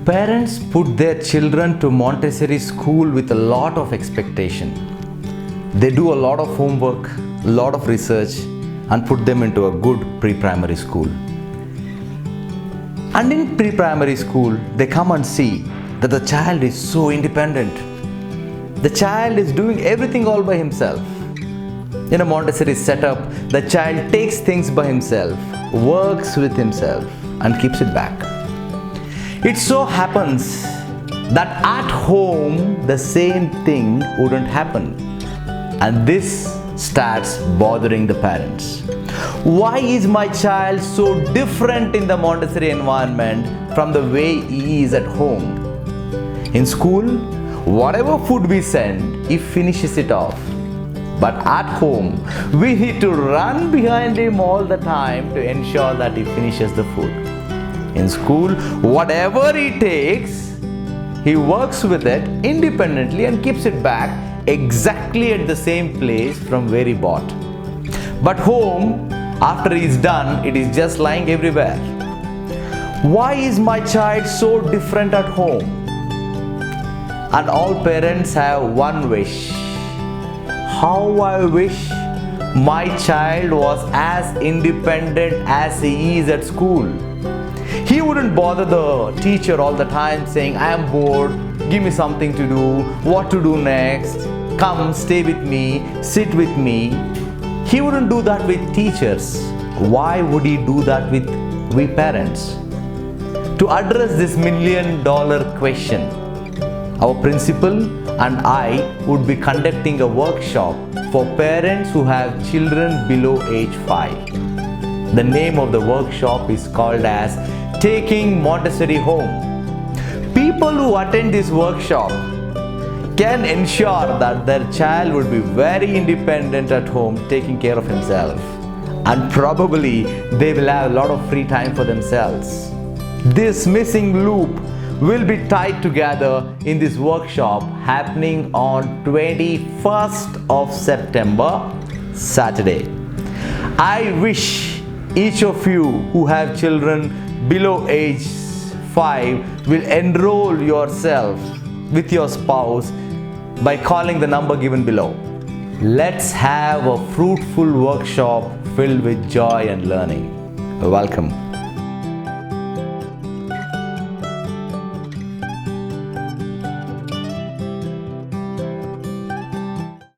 Parents put their children to Montessori school with a lot of expectation. They do a lot of homework, a lot of research, and put them into a good pre-primary school. And in pre-primary school, they come and see that the child is so independent. The child is doing everything all by himself. In a Montessori setup, the child takes things by himself, works with himself, and keeps it back. It so happens that at home, the same thing wouldn't happen. And this starts bothering the parents. Why is my child so different in the Montessori environment from the way he is at home? In school, whatever food we send, he finishes it off. But at home, we need to run behind him all the time to ensure that he finishes the food. In school, whatever he takes, he works with it independently and keeps it back exactly at the same place from where he bought. But home, after he is done, it is just lying everywhere. Why is my child so different at home? And all parents have one wish. How I wish my child was as independent as he is at school. He wouldn't bother the teacher all the time saying, I am bored, give me something to do, what to do next, come stay with me, sit with me. He wouldn't do that with teachers. Why would he do that with we parents? To address this $1 million question, our principal and I would be conducting a workshop for parents who have children below age 5. The name of the workshop is called as Taking Montessori Home. People who attend this workshop can ensure that their child would be very independent at home, taking care of himself. And probably they will have a lot of free time for themselves. This missing loop will be tied together in this workshop happening on 21st of September, Saturday. I wish each of you who have children below age 5 will enroll yourself with your spouse by calling the number given below. Let's have a fruitful workshop filled with joy and learning. Welcome.